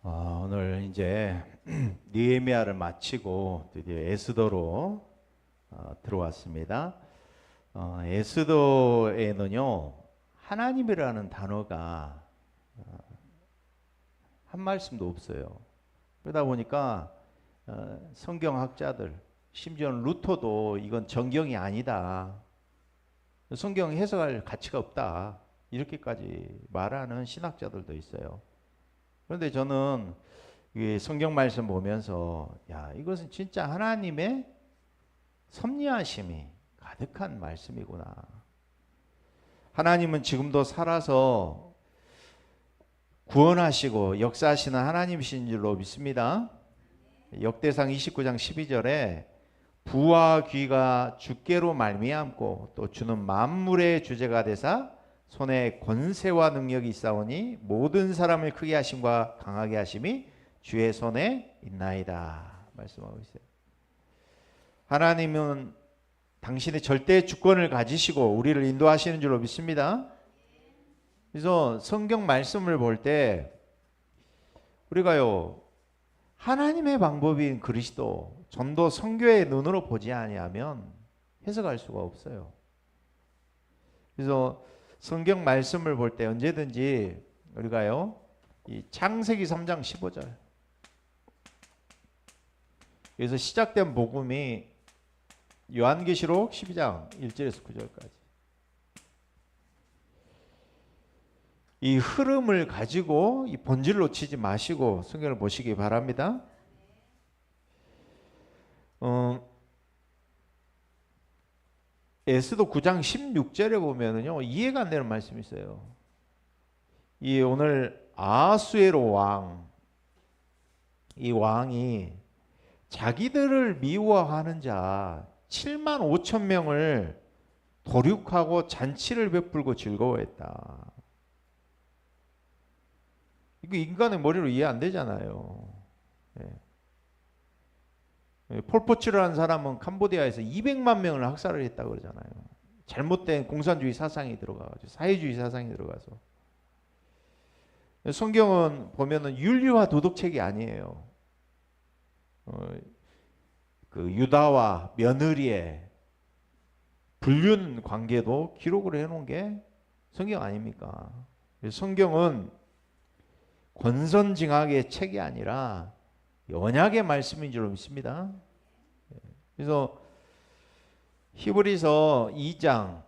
오늘 이제 느헤미야를 마치고 드디어 에스더로 들어왔습니다. 에스더에는요 하나님이라는 단어가 한 말씀도 없어요. 그러다 보니까 성경학자들, 심지어는 루터도 이건 정경이 아니다, 성경 해석할 가치가 없다, 이렇게까지 말하는 신학자들도 있어요. 그런데 저는 이 성경 말씀 보면서 이것은 진짜 하나님의 섭리하심이 가득한 말씀이구나. 하나님은 지금도 살아서 구원하시고 역사하시는 하나님이신 줄로 믿습니다. 역대상 29장 12절에 부와 귀가 주께로 말미암고 또 주는 만물의 주제가 되사 손에 권세와 능력이 있사오니 모든 사람을 크게 하심과 강하게 하심이 주의 손에 있나이다 말씀하고 있어요. 하나님은 당신의 절대 주권을 가지시고 우리를 인도하시는 줄로 믿습니다. 그래서 성경 말씀을 볼 때 우리가요 하나님의 방법인 그리스도, 전도 선교의 눈으로 보지 아니하면 해석할 수가 없어요. 그래서 성경 말씀을 볼 때 언제든지 우리가요 이 창세기 3장 15절, 그래서 시작된 복음이 요한계시록 12장 1절에서 9절까지 이 흐름을 가지고 이 본질을 놓치지 마시고 성경을 보시기 바랍니다. 에스더 9장 16절에 보면은요 이해가 안 되는 말씀이 있어요. 이 오늘 아하수에로 왕, 이 왕이 자기들을 미워하는 자 7만 5천 명을 도륙하고 잔치를 베풀고 즐거워했다. 이거 인간의 머리로 이해 안 되잖아요. 폴포츠라는 사람은 캄보디아에서 200만 명을 학살을 했다고 그러잖아요. 잘못된 공산주의 사상이 들어가가지고, 사회주의 사상이 들어가서. 성경은 보면은 윤리와 도덕책이 아니에요. 그 유다와 며느리의 불륜 관계도 기록을 해놓은 게 성경 아닙니까? 성경은 권선징악의 책이 아니라 언약의 말씀인 줄 믿습니다. 그래서 히브리서 2장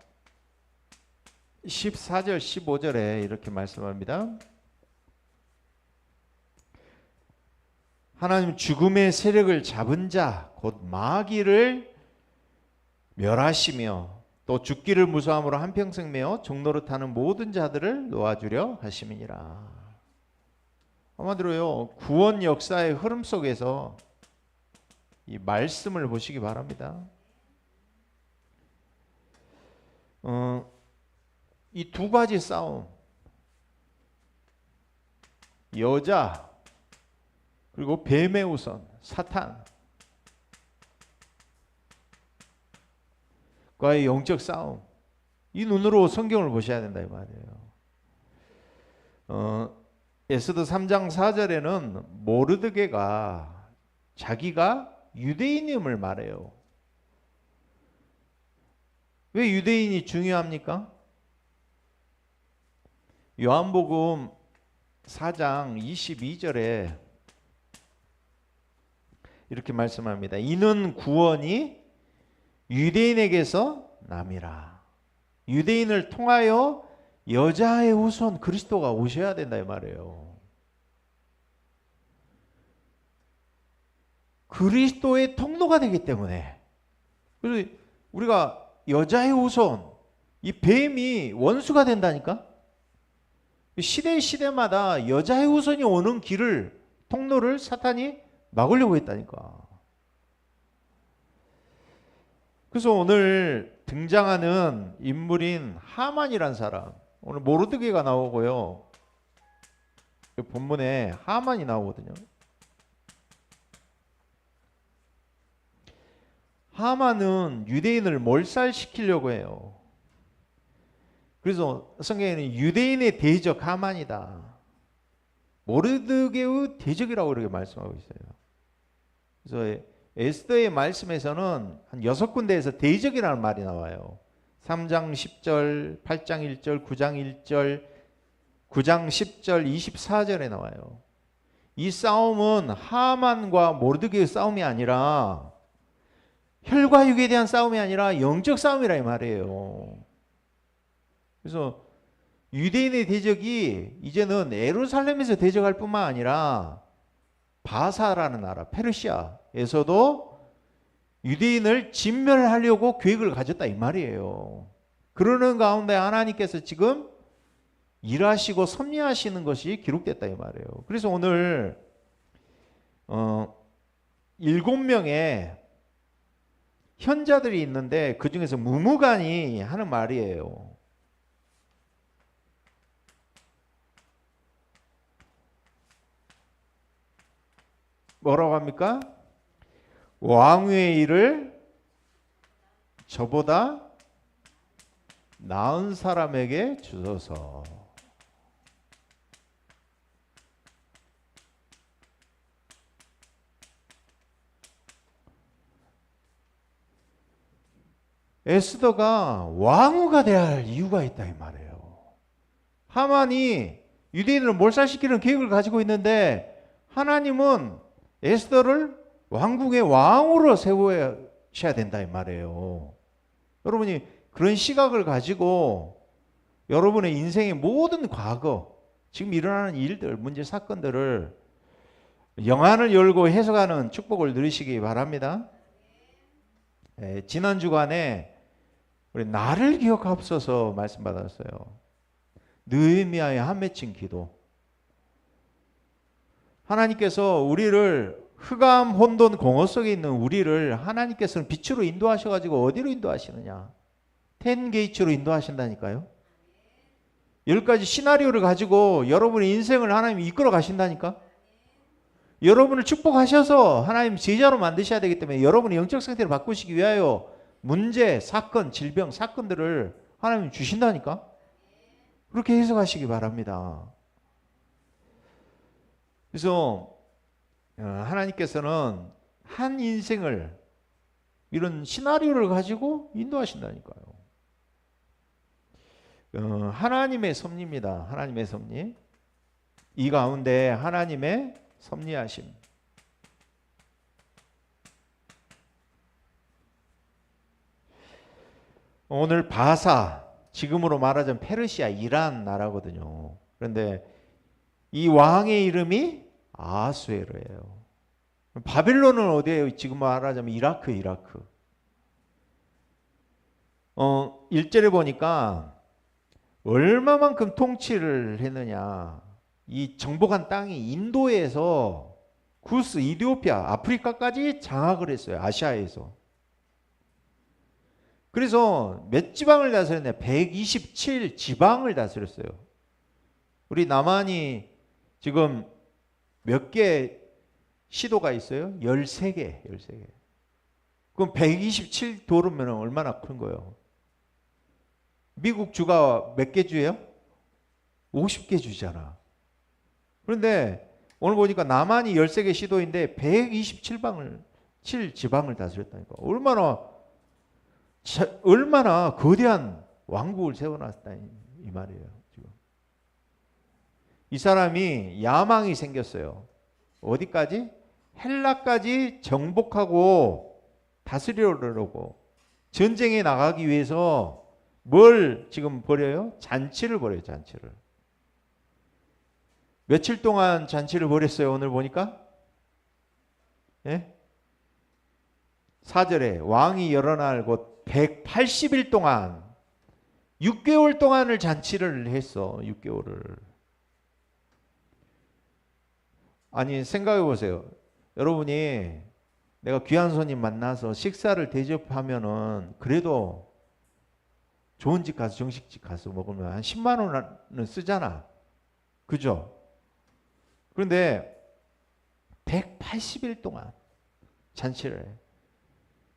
14절 15절에 이렇게 말씀합니다. 하나님 죽음의 세력을 잡은 자 곧 마귀를 멸하시며 또 죽기를 무서함으로 한평생 매어 종노릇하는 모든 자들을 놓아주려 하심이니라. 한마디로요 구원 역사의 흐름 속에서 이 말씀을 보시기 바랍니다. 이 두 가지 싸움, 여자 그리고 뱀의 우선 사탄 과의 영적 싸움, 이 눈으로 성경을 보셔야 된다 이 말이에요. 에스더 3장 4절에는 모르드게가 자기가 유대인임을 말해요. 왜 유대인이 중요합니까? 요한복음 4장 22절에 이렇게 말씀합니다. 이는 구원이 유대인에게서 남이라. 유대인을 통하여 여자의 후손 그리스도가 오셔야 된다 이 말이에요. 그리스도의 통로가 되기 때문에. 그래서 우리가 여자의 후손, 이 뱀이 원수가 된다니까. 시대마다 여자의 후손이 오는 길을, 통로를 사탄이 막으려고 했다니까. 그래서 오늘 등장하는 인물인 하만이란 사람, 오늘 모르드게가 나오고요. 본문에 하만이 나오거든요. 하만은 유대인을 몰살시키려고 해요. 그래서 성경에는 유대인의 대적 하만이다. 모르드게의 대적이라고 그렇게 말씀하고 있어요. 그래서 에스더의 말씀에서는 한 6군데에서 대적이라는 말이 나와요. 3장 10절, 8장 1절, 9장 1절, 9장 10절, 24절에 나와요. 이 싸움은 하만과 모르드게의 싸움이 아니라, 혈과 육에 대한 싸움이 아니라 영적 싸움이라 이 말이에요. 그래서 유대인의 대적이 이제는 예루살렘에서 대적할 뿐만 아니라 바사라는 나라, 페르시아에서도 유대인을 진멸하려고 계획을 가졌다 이 말이에요. 그러는 가운데 하나님께서 지금 일하시고 섭리하시는 것이 기록됐다 이 말이에요. 그래서 오늘 7명의 현자들이 있는데 그 중에서 무무간이 하는 말이에요. 뭐라고 합니까? 왕위의 일을 저보다 나은 사람에게 주소서. 에스더가 왕후가 돼야 할 이유가 있다 이 말이에요. 하만이 유대인을 몰살시키는 계획을 가지고 있는데 하나님은 에스더를 왕궁의 왕으로 세우셔야 된다 이 말이에요. 여러분이 그런 시각을 가지고 여러분의 인생의 모든 과거, 지금 일어나는 일들, 문제, 사건들을 영안을 열고 해석하는 축복을 누리시기 바랍니다. 지난 주간에 우리 나를 기억하옵소서 말씀 받았어요. 느헤미야의 한 맺힌 기도. 하나님께서 우리를 흑암 혼돈 공허 속에 있는 우리를 하나님께서는 빛으로 인도하셔가지고 어디로 인도하시느냐? 10게이츠로 인도하신다니까요. 10가지 시나리오를 가지고 여러분의 인생을 하나님이 이끌어 가신다니까. 여러분을 축복하셔서 하나님 제자로 만드셔야 되기 때문에 여러분의 영적 상태를 바꾸시기 위하여 문제, 사건, 질병, 사건들을 하나님 주신다니까. 그렇게 해석하시기 바랍니다. 그래서 하나님께서는 한 인생을 이런 시나리오를 가지고 인도하신다니까요. 하나님의 섭리입니다. 하나님의 섭리. 이 가운데 하나님의 섭리하심. 오늘 바사, 지금으로 말하자면 페르시아, 이란 나라거든요. 그런데 이 왕의 이름이 아하수에로예요. 바빌론은 어디예요? 지금 말하자면 이라크. 1절에 보니까 얼마만큼 통치를 했느냐. 이 정복한 땅이 인도에서 구스, 이디오피아, 아프리카까지 장악을 했어요. 아시아에서. 그래서 몇 지방을 다스렸냐? 127지방을 다스렸어요. 우리 남한이 지금 몇 개 시도가 있어요? 13개. 그럼 127도르면 얼마나 큰 거예요? 미국 주가 몇 개 주예요? 50개 주잖아. 그런데 오늘 보니까 남한이 13개 시도인데 127지방을 다스렸다니까. 얼마나 거대한 왕국을 세워놨다 이 말이에요. 지금 이 사람이 야망이 생겼어요. 어디까지? 헬라까지 정복하고 다스리려고 전쟁에 나가기 위해서 뭘 지금 벌여요? 잔치를 벌여요. 잔치를. 며칠 동안 잔치를 벌였어요. 오늘 보니까 4절에 왕이 여러 날 곧 180일 동안 6개월 동안을 잔치를 했어. 6개월을. 아니 생각해 보세요. 여러분이 내가 귀한 손님 만나서 식사를 대접하면은 그래도 좋은 집 가서 정식집 가서 먹으면 한 10만 원은 쓰잖아. 그죠? 그런데 180일 동안 잔치를 해.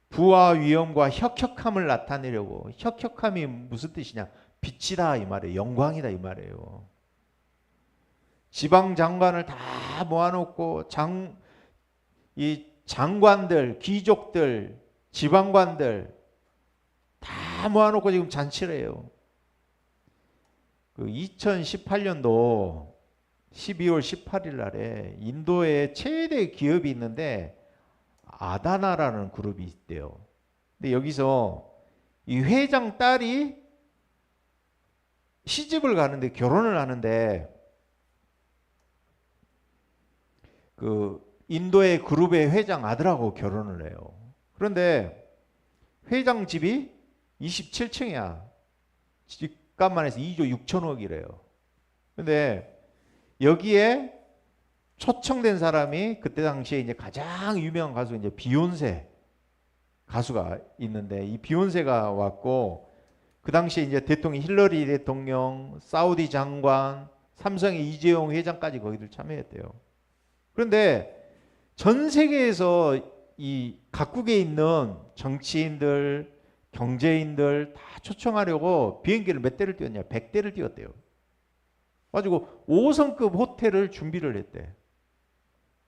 부와 위엄과 혁혁함을 나타내려고. 혁혁함이 무슨 뜻이냐? 빛이다 이 말이에요. 영광이다 이 말이에요. 지방 장관을 다 모아놓고 이 장관들, 귀족들, 지방관들 다 모아놓고 지금 잔치를 해요. 그 2018년도 12월 18일 날에 인도에 최대 기업이 있는데 아다나라는 그룹이 있대요. 근데 여기서 이 회장 딸이 시집을 가는데, 결혼을 하는데, 그 인도의 그룹의 회장 아들하고 결혼을 해요. 그런데 회장 집이 27층이야. 집값만 해서 2조 6천억이래요. 근데 여기에 초청된 사람이 그때 당시에 이제 가장 유명한 가수 이제 비욘세 가수가 있는데, 이 비욘세가 왔고, 그 당시에 이제 대통령 힐러리 대통령, 사우디 장관, 삼성의 이재용 회장까지 거기들 참여했대요. 그런데 전 세계에서 이 각국에 있는 정치인들, 경제인들 다 초청하려고 비행기를 몇 대를 띄웠냐? 100대를 띄웠대요. 가지고 5성급 호텔을 준비를 했대.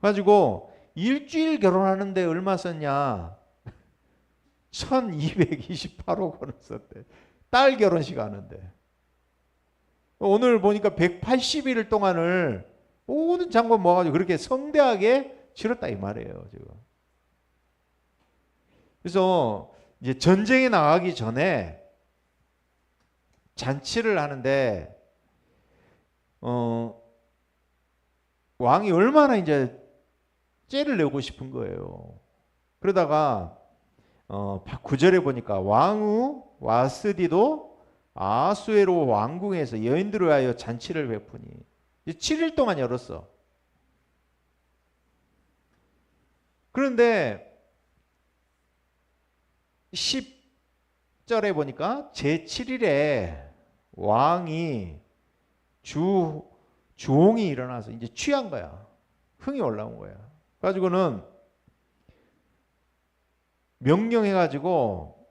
가지고 일주일 결혼하는데 얼마 썼냐? 1228억 원을 썼대. 딸 결혼식 하는데. 오늘 보니까 180일 동안을 모든 장관 모아가지고 그렇게 성대하게 치렀다 이 말이에요, 지금. 그래서 이제 전쟁에 나가기 전에 잔치를 하는데, 왕이 얼마나 이제 째를 내고 싶은 거예요. 그러다가 9절에 보니까 왕후 와스디도 아수에로 왕궁에서 여인들을 위하여 잔치를 베푸니 7일 동안 열었어. 그런데 10절에 보니까 제7일에 왕이 주홍이 일어나서 이제 취한 거야. 흥이 올라온 거야. 가지고는 명령해가지고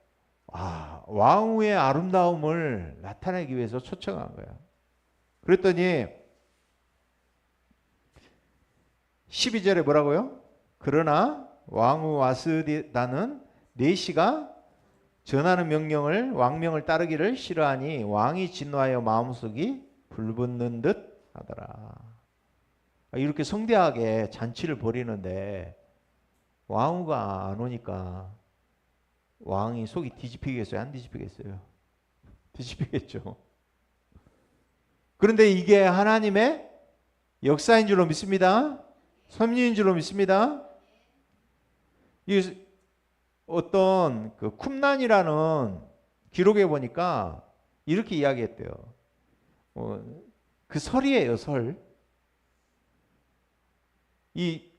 왕후의 아름다움을 나타내기 위해서 초청한 거야. 그랬더니 12절에 뭐라고요? 그러나 왕후 와스다는 내시가 전하는 왕명을 따르기를 싫어하니 왕이 진노하여 마음속이 불붙는 듯 하더라. 이렇게 성대하게 잔치를 벌이는데 왕후가 안 오니까 왕이 속이 뒤집히겠어요? 안 뒤집히겠어요? 뒤집히겠죠. 그런데 이게 하나님의 역사인 줄로 믿습니다. 섭리인 줄로 믿습니다. 이 어떤 그 쿰란이라는 기록에 보니까 이렇게 이야기했대요. 그 설이에요, 설. 이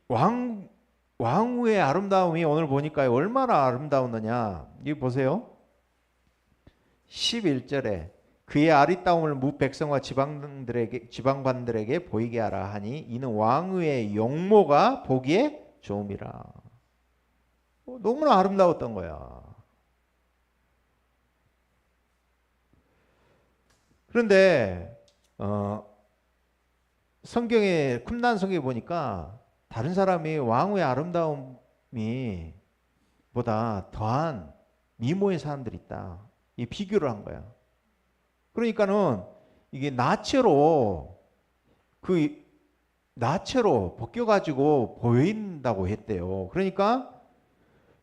왕후의 아름다움이 오늘 보니까 얼마나 아름다웠느냐. 이거 보세요. 11절에 그의 아리따움을 무 백성과 지방관들에게 보이게 하라 하니 이는 왕후의 용모가 보기에 좋음이라. 너무나 아름다웠던 거야. 그런데 성경에 쿰란 성경에 보니까 다른 사람이 왕후의 아름다움이 보다 더한 미모의 사람들이 있다. 이 비교를 한 거야. 그러니까는 이게 나체로 벗겨가지고 보인다고 했대요. 그러니까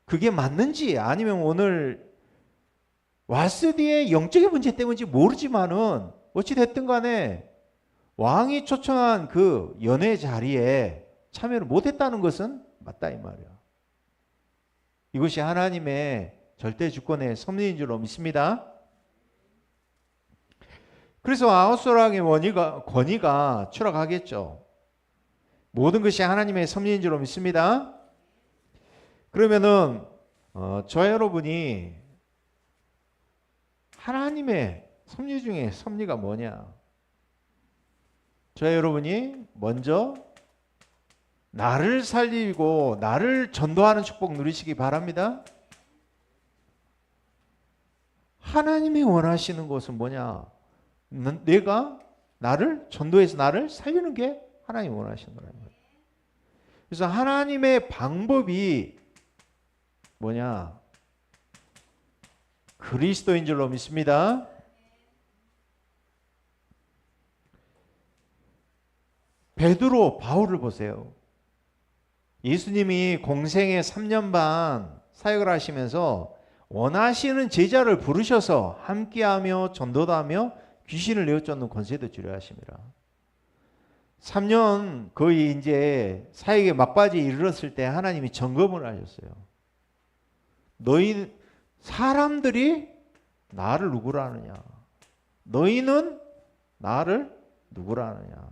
그게 맞는지 아니면 오늘 와스디의 영적인 문제 때문인지 모르지만은 어찌됐든 간에 왕이 초청한 그 연회 자리에 참여를 못했다는 것은 맞다 이 말이야. 이것이 하나님의 절대 주권의 섭리인 줄로 믿습니다. 그래서 아하수에로 왕의 권위가 추락하겠죠. 모든 것이 하나님의 섭리인 줄로 믿습니다. 그러면은 저 여러분이 하나님의 섭리 중에 섭리가 뭐냐? 저 여러분이 먼저 나를 살리고 나를 전도하는 축복 누리시기 바랍니다. 하나님이 원하시는 것은 뭐냐? 내가 나를 전도해서 나를 살리는 게 하나님이 원하시는 거란 말이에요. 그래서 하나님의 방법이 뭐냐? 그리스도인 줄로 믿습니다. 베드로, 바울을 보세요. 예수님이 공생애 3년 반 사역을 하시면서 원하시는 제자를 부르셔서 함께하며 전도도 하며 귀신을 내어쫓는 권세도 주려 하십니다. 3년 거의 이제 사역의 막바지에 이르렀을 때 하나님이 점검을 하셨어요. 너희 사람들이 나를 누구라 하느냐? 너희는 나를 누구라 하느냐?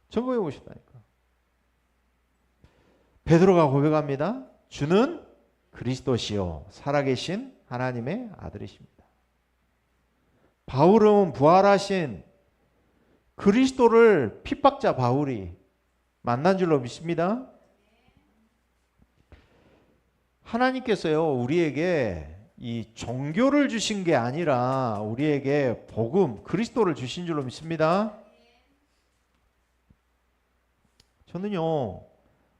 점검해 보셨다니까. 베드로가 고백합니다. 주는 그리스도시요 살아계신 하나님의 아들이십니다. 바울은 부활하신 그리스도를 핍박자 바울이 만난 줄로 믿습니다. 하나님께서요 우리에게 이 종교를 주신 게 아니라 우리에게 복음 그리스도를 주신 줄로 믿습니다. 저는요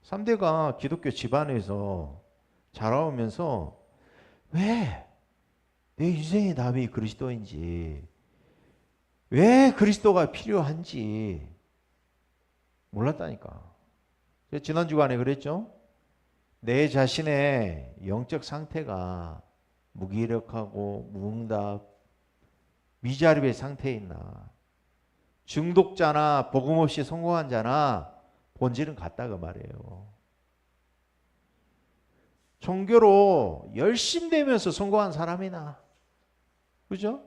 3대가 기독교 집안에서 자라오면서 왜 내 인생의 답이 그리스도인지, 왜 그리스도가 필요한지 몰랐다니까. 제가 지난 주간에 그랬죠. 내 자신의 영적 상태가 무기력하고 무응답, 미자립의 상태에 있나, 중독자나 복음 없이 성공한 자나 본질은 같다 그 말이에요. 종교로 열심히 되면서 성공한 사람이나, 그죠?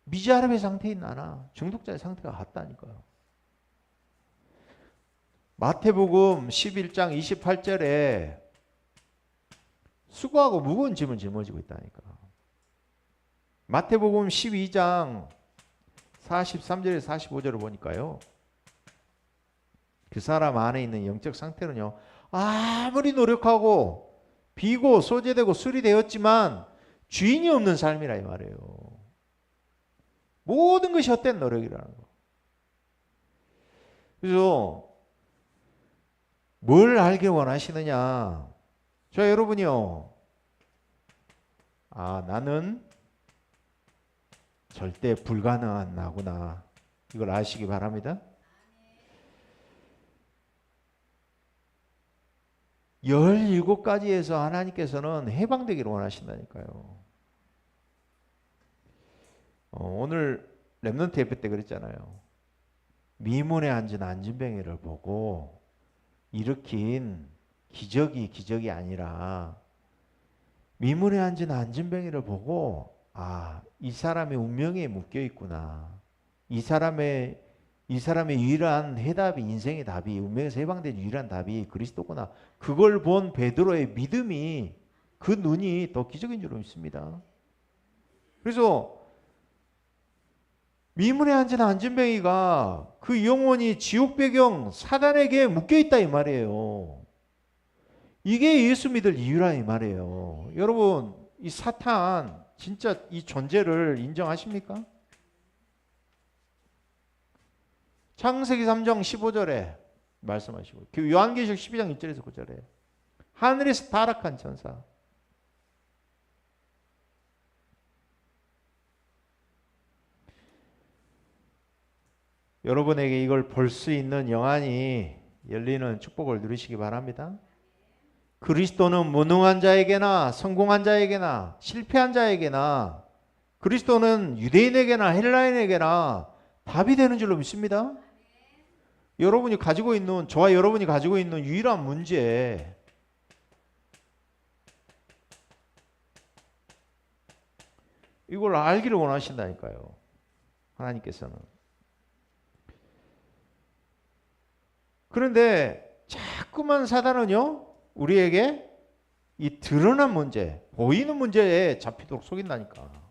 미자립의 상태에 있나 중독자의 상태가 같다니까요. 마태복음 11장 28절에 수고하고 무거운 짐을 짊어지고 있다니까. 마태복음 12장 43절에 45절을 보니까요. 그 사람 안에 있는 영적 상태는요. 아무리 노력하고 비고 소재되고 수리되었지만 주인이 없는 삶이라 이 말이에요. 모든 것이 헛된 노력이라는 거. 그래서 뭘 알길 원하시느냐? 자, 여러분이요. 나는 절대 불가능한 나구나. 이걸 아시기 바랍니다. 17가지에서 하나님께서는 해방되기를 원하신다니까요. 오늘 렘넌트 예배 때 그랬잖아요. 미문에 앉은 안진뱅이를 보고 일으킨 기적이 아니라 미문에 앉은 안진뱅이를 보고 이 사람의 운명에 묶여 있구나. 이 사람의 유일한 해답이, 인생의 답이, 운명에서 해방된 유일한 답이 그리스도구나. 그걸 본 베드로의 믿음이, 그 눈이 더 기적인 줄 믿습니다. 그래서 미문에 앉은 안진뱅이가 그 영혼이 지옥 배경 사단에게 묶여 있다 이 말이에요. 이게 예수 믿을 이유라 이 말이에요. 여러분, 이 사탄 진짜 이 존재를 인정하십니까? 창세기 3장 15절에 말씀하시고, 요한계시록 12장 1절에서 9절에 하늘에서 타락한 천사. 여러분에게 이걸 볼 수 있는 영안이 열리는 축복을 누리시기 바랍니다. 그리스도는 무능한 자에게나 성공한 자에게나 실패한 자에게나, 그리스도는 유대인에게나 헬라인에게나 답이 되는 줄로 믿습니다. 여러분이 가지고 있는, 저와 여러분이 가지고 있는 유일한 문제, 이걸 알기를 원하신다니까요. 하나님께서는. 그런데 자꾸만 사단은요, 우리에게 이 드러난 문제, 보이는 문제에 잡히도록 속인다니까.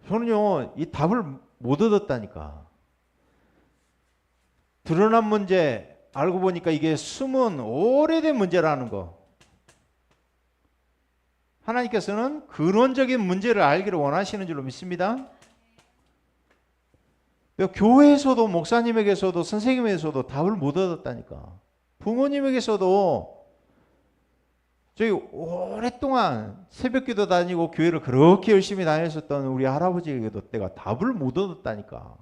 저는요, 이 답을 못 얻었다니까. 드러난 문제 알고 보니까 이게 숨은 오래된 문제라는 거. 하나님께서는 근원적인 문제를 알기를 원하시는 줄로 믿습니다. 교회에서도 목사님에게서도 선생님에게서도 답을 못 얻었다니까. 부모님에게서도 저희 오랫동안 새벽기도 다니고 교회를 그렇게 열심히 다녔었던 우리 할아버지에게도 내가 답을 못 얻었다니까.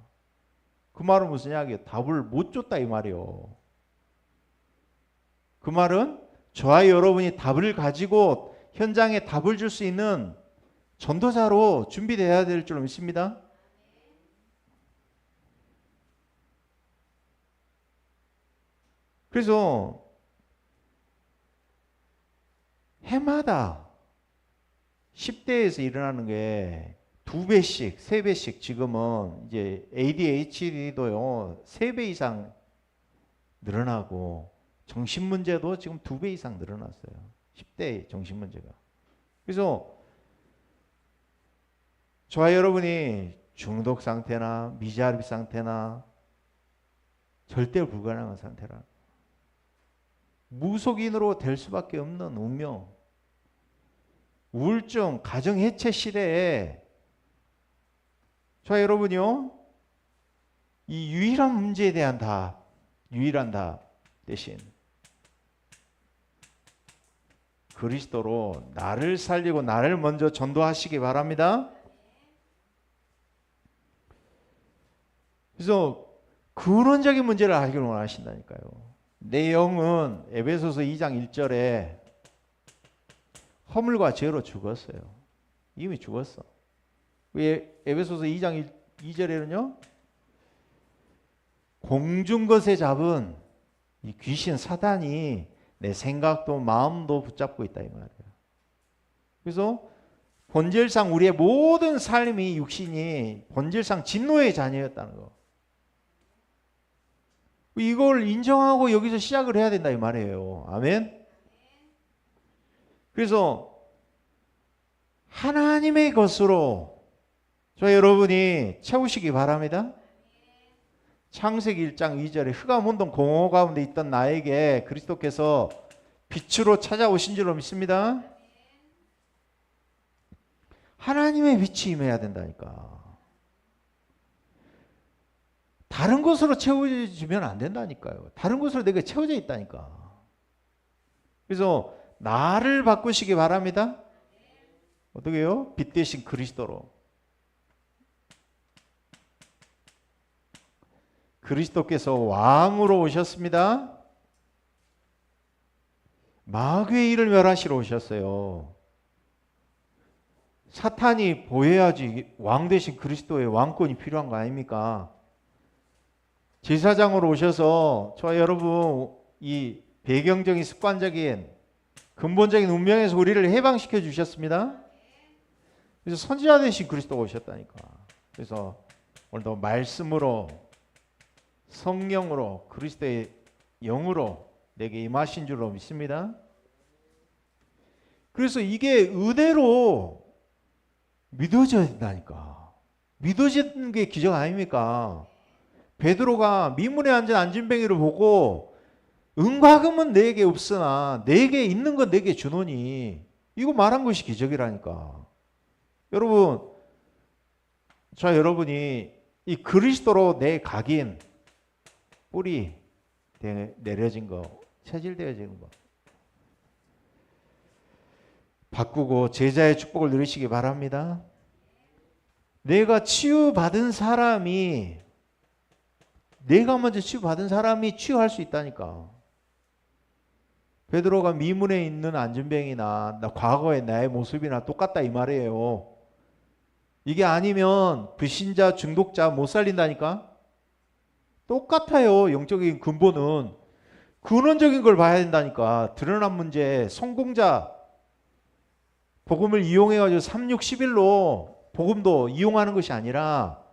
그 말은 무슨 이야기예요? 답을 못 줬다 이 말이에요. 그 말은 저와 여러분이 답을 가지고 현장에 답을 줄 수 있는 전도자로 준비되어야 될 줄 믿습니다. 그래서 해마다 10대에서 일어나는 게 2배씩, 3배씩 지금은 이제 ADHD도요 3배 이상 늘어나고 정신문제도 지금 2배 이상 늘어났어요. 10대 정신문제가. 그래서 저와 여러분이 중독 상태나 미자립 상태나 절대 불가능한 상태라. 무속인으로 될 수밖에 없는 운명. 우울증, 가정해체 시대에 저와 여러분이요 이 유일한 문제에 대한 답, 유일한 답 대신 그리스도로 나를 살리고 나를 먼저 전도하시기 바랍니다. 그래서 근원적인 문제를 알기를 원하신다니까요. 내 영은 에베소서 2장 1절에 허물과 죄로 죽었어요. 이미 죽었어. 에베소서 2장 2절에는요. 공중 것에 잡은 이 귀신 사단이 내 생각도 마음도 붙잡고 있다 이 말이에요. 그래서 본질상 우리의 모든 삶이 육신이 본질상 진노의 자녀였다는 거. 이걸 인정하고 여기서 시작을 해야 된다 이 말이에요. 아멘. 그래서 하나님의 것으로 저 여러분이 채우시기 바랍니다. 창세기 1장 2절에 흑암 혼돈 공허 가운데 있던 나에게 그리스도께서 빛으로 찾아오신 줄로 믿습니다. 하나님의 빛이 임해야 된다니까. 다른 것으로 채워지면 안 된다니까요. 다른 것으로 내가 채워져 있다니까. 그래서 나를 바꾸시기 바랍니다. 어떻게 해요? 빛 대신 그리스도로. 그리스도께서 왕으로 오셨습니다. 마귀의 일을 멸하시러 오셨어요. 사탄이 보여야지 왕 대신 그리스도의 왕권이 필요한 거 아닙니까? 제사장으로 오셔서 저와 여러분 이 배경적인 습관적인 근본적인 운명에서 우리를 해방시켜 주셨습니다. 그래서 선지자 되신 그리스도가 오셨다니까. 그래서 오늘도 말씀으로 성령으로 그리스도의 영으로 내게 임하신 줄로 믿습니다. 그래서 이게 은혜로 믿어져야 된다니까. 믿어지는 게 기적 아닙니까? 베드로가 미문에 앉은 안진뱅이를 보고 은과 금은 내게 없으나 내게 있는 건 내게 주노니 이거 말한 것이 기적이라니까. 여러분, 여러분이 이 그리스도로 내 각인 뿌리 내려진 거, 체질되어지는 거 바꾸고 제자의 축복을 누리시기 바랍니다. 내가 치유받은 사람이 내가 먼저 치유받은 사람이 치유할 수 있다니까. 베드로가 미문에 있는 안진뱅이나 과거의 나의 모습이나 똑같다 이 말이에요. 이게 아니면 불신자 중독자 못 살린다니까. 똑같아요. 영적인 근본은 근원적인 걸 봐야 된다니까. 드러난 문제, 성공자 복음을 이용해가지고 3,6,11로 복음도 이용하는 것이 아니라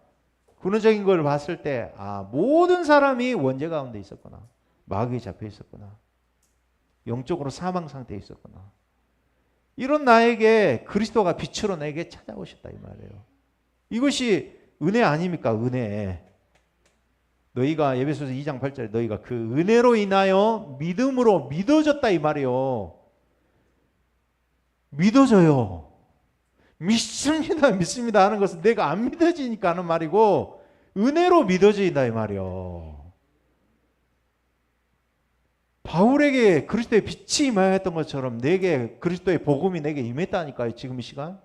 근원적인 걸 봤을 때 모든 사람이 원죄 가운데 있었구나. 마귀에 잡혀 있었구나. 영적으로 사망 상태에 있었구나. 이런 나에게 그리스도가 빛으로 내게 찾아오셨다 이 말이에요. 이것이 은혜 아닙니까? 은혜. 너희가 에베소서 2장 8절에 너희가 그 은혜로 인하여 믿음으로 믿어졌다 이 말이에요. 믿어져요. 믿습니다, 믿습니다 하는 것은 내가 안 믿어지니까 하는 말이고 은혜로 믿어진다 이 말이요. 바울에게 그리스도의 빛이 임하였던 것처럼 내게 그리스도의 복음이 내게 임했다니까요. 지금 이 시간.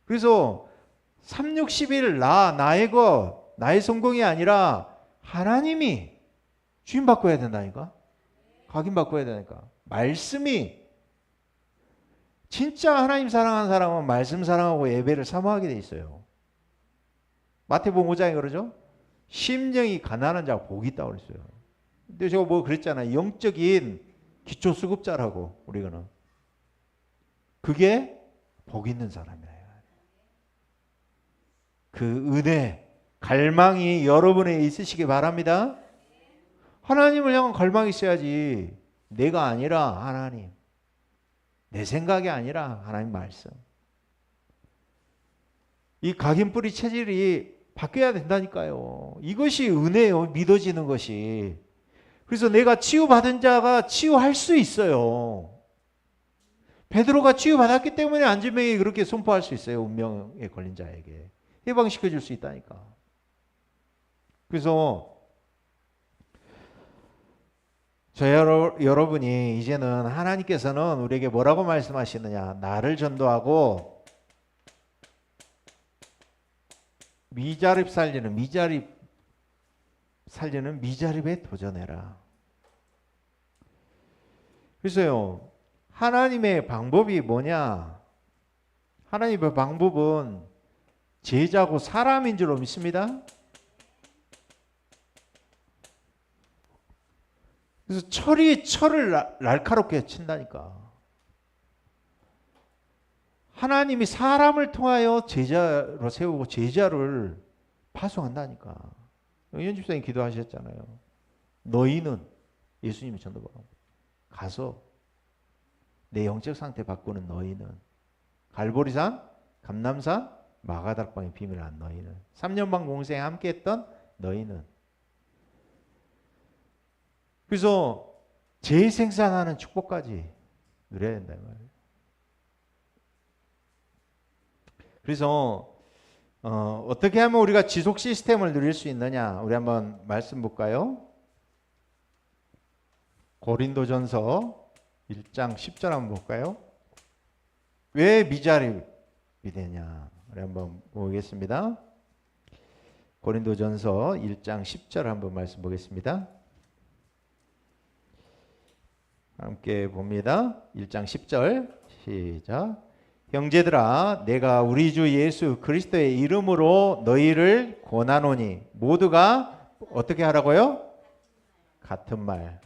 그래서 361 나의 것, 나의 성공이 아니라 하나님이 주임 바꿔야 된다니까. 각인 바꿔야 되니까. 말씀이 진짜 하나님 사랑하는 사람은 말씀 사랑하고 예배를 사모하게 돼 있어요. 마태복음 5장에 그러죠. 심령이 가난한 자가 복이 있다고 그랬어요. 근데 제가 뭐 그랬잖아요. 영적인 기초 수급자라고 우리가는. 그게 복 있는 사람이에요. 그 은혜, 갈망이 여러분에 있으시기 바랍니다. 하나님을 향한 갈망이 있어야지. 내가 아니라 하나님. 내 생각이 아니라 하나님 말씀. 이 각인뿌리 체질이 바뀌어야 된다니까요. 이것이 은혜예요. 믿어지는 것이. 그래서 내가 치유받은 자가 치유할 수 있어요. 베드로가 치유받았기 때문에 안진뱅이 그렇게 선포할 수 있어요. 운명에 걸린 자에게. 해방시켜 줄 수 있다니까. 그래서 여러분이 이제는 하나님께서는 우리에게 뭐라고 말씀하시느냐. 나를 전도하고 미자립 살리는 미자립에 도전해라. 그래서요. 하나님의 방법이 뭐냐. 하나님의 방법은 제자고 사람인 줄로 믿습니다. 그래서 철이 철을 날카롭게 친다니까. 하나님이 사람을 통하여 제자로 세우고 제자를 파송한다니까. 연집사님 기도하셨잖아요. 너희는 예수님이 전도받고 가서 내 영적 상태 바꾸는 너희는 갈보리산, 감남산, 마가다락방의 비밀을 안 너희는 3년반 공생에 함께했던 너희는. 그래서 재생산하는 축복까지 누려야 된다 이 말이에요. 그래서 어떻게 하면 우리가 지속 시스템을 누릴 수 있느냐. 우리 한번 말씀 볼까요? 고린도전서 1장 10절 한번 볼까요? 왜 미자립이 되냐. 우리 한번 보겠습니다. 고린도전서 1장 10절 한번 말씀 보겠습니다. 함께 봅니다. 1장 10절 시작. 형제들아 내가 우리 주 예수 그리스도의 이름으로 너희를 권하노니 모두가 어떻게 하라고요? 같은 말.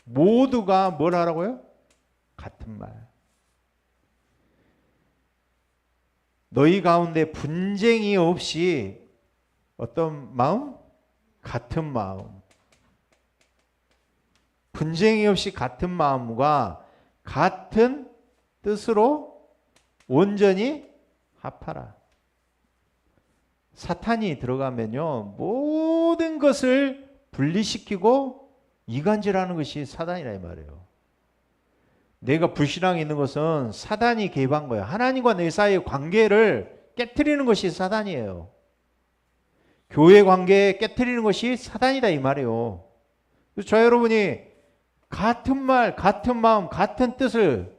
모두가 뭘 하라고요? 같은 말. 너희 가운데 분쟁이 없이 어떤 마음? 같은 마음. 분쟁이 없이 같은 마음과 같은 뜻으로 온전히 합하라. 사탄이 들어가면요 모든 것을 분리시키고 이간질하는 것이 사단이라 이 말이에요. 내가 불신앙이 있는 것은 사단이 개입한 거예요. 하나님과 내 사이의 관계를 깨트리는 것이 사단이에요. 교회 관계에 깨트리는 것이 사단이다 이 말이에요. 그래서 저 여러분이 같은 말, 같은 마음, 같은 뜻을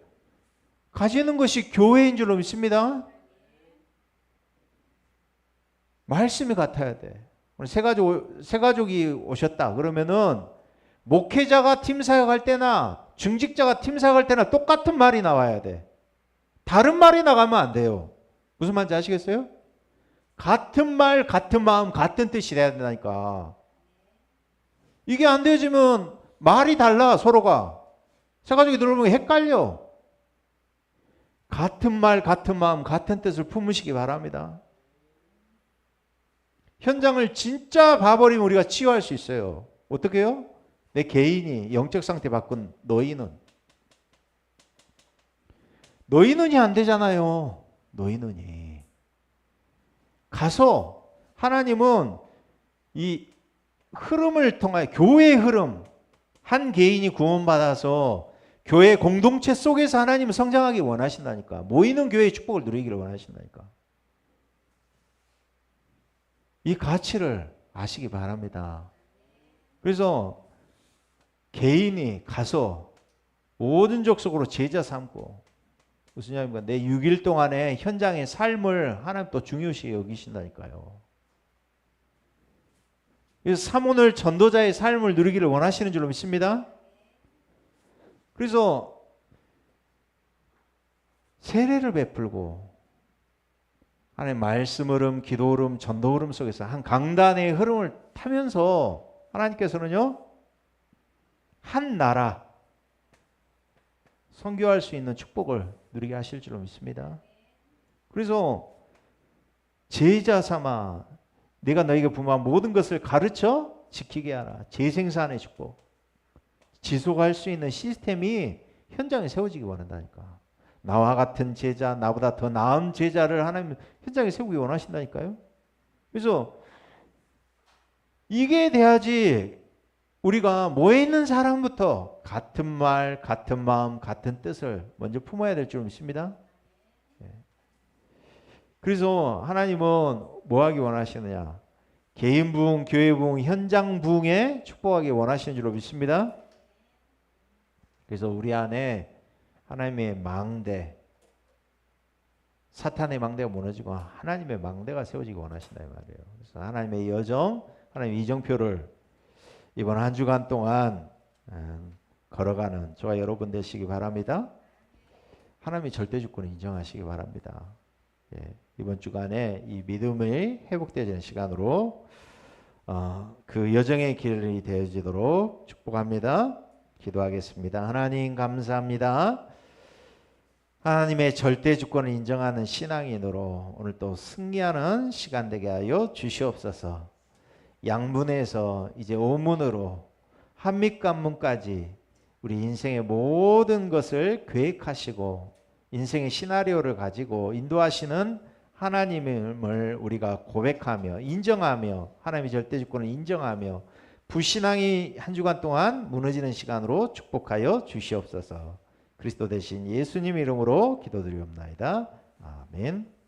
가지는 것이 교회인 줄로 믿습니다. 말씀이 같아야 돼. 오늘 새 가족이 오셨다 그러면은 목회자가 팀 사역할 때나 중직자가 팀 사역할 때나 똑같은 말이 나와야 돼. 다른 말이 나가면 안 돼요. 무슨 말인지 아시겠어요? 같은 말, 같은 마음, 같은 뜻이 돼야 된다니까. 이게 안 되어지면 말이 달라 서로가. 새 가족이 들어오면 헷갈려. 같은 말, 같은 마음, 같은 뜻을 품으시기 바랍니다. 현장을 진짜 봐버리면 우리가 치유할 수 있어요. 어떻게 해요? 내 개인이 영적 상태 바꾼 너희는이 안 되잖아요. 너희는이 가서 하나님은 이 흐름을 통하여 교회의 흐름, 한 개인이 구원받아서 교회 공동체 속에서 하나님은 성장하기 원하신다니까. 모이는 교회의 축복을 누리기를 원하신다니까. 이 가치를 아시기 바랍니다. 그래서 개인이 가서 모든 족속으로 제자 삼고, 무슨 얘기입니까? 내 6일 동안의 현장의 삶을 하나님 또 중요시 여기신다니까요. 그래서 사모늘 전도자의 삶을 누리기를 원하시는 줄로 믿습니다. 그래서 세례를 베풀고 하나님 말씀 흐름, 기도 흐름, 전도 흐름 속에서 한 강단의 흐름을 타면서 하나님께서는요, 한 나라 선교할 수 있는 축복을 누리게 하실 줄로 믿습니다. 그래서 제자 삼아 내가 너에게 분부한 모든 것을 가르쳐 지키게 하라. 재생산의 축복. 지속할 수 있는 시스템이 현장에 세워지기 원한다니까. 나와 같은 제자, 나보다 더 나은 제자를 하나님 현장에 세우기 원하신다니까요. 그래서 이게 돼야지 우리가 모여있는 사람부터 같은 말, 같은 마음, 같은 뜻을 먼저 품어야 될 줄 믿습니다. 그래서 하나님은 뭐 하기 원하시느냐? 개인 부흥, 교회 부흥, 현장 부흥에 축복하기 원하시는 줄로 믿습니다. 그래서 우리 안에 하나님의 망대, 사탄의 망대가 무너지고 하나님의 망대가 세워지기 원하신다 이 말이에요. 그래서 하나님의 여정, 하나님의 이정표를 이번 한 주간 동안 걸어가는 저와 여러분 되시기 바랍니다. 하나님의 절대주권을 인정하시기 바랍니다. 이번 주간에 이 믿음이 회복되어지는 시간으로 그 여정의 길이 되어지도록 축복합니다. 기도하겠습니다. 하나님 감사합니다. 하나님의 절대주권을 인정하는 신앙인으로 오늘 또 승리하는 시간 되게 하여 주시옵소서. 양문에서 이제 오문으로 한밑관문까지 우리 인생의 모든 것을 계획하시고 인생의 시나리오를 가지고 인도하시는 하나님을 우리가 고백하며 인정하며 하나님의 절대주권을 인정하며 불신앙이 한 주간 동안 무너지는 시간으로 축복하여 주시옵소서. 그리스도 대신 예수님 이름으로 기도드리옵나이다. 아멘.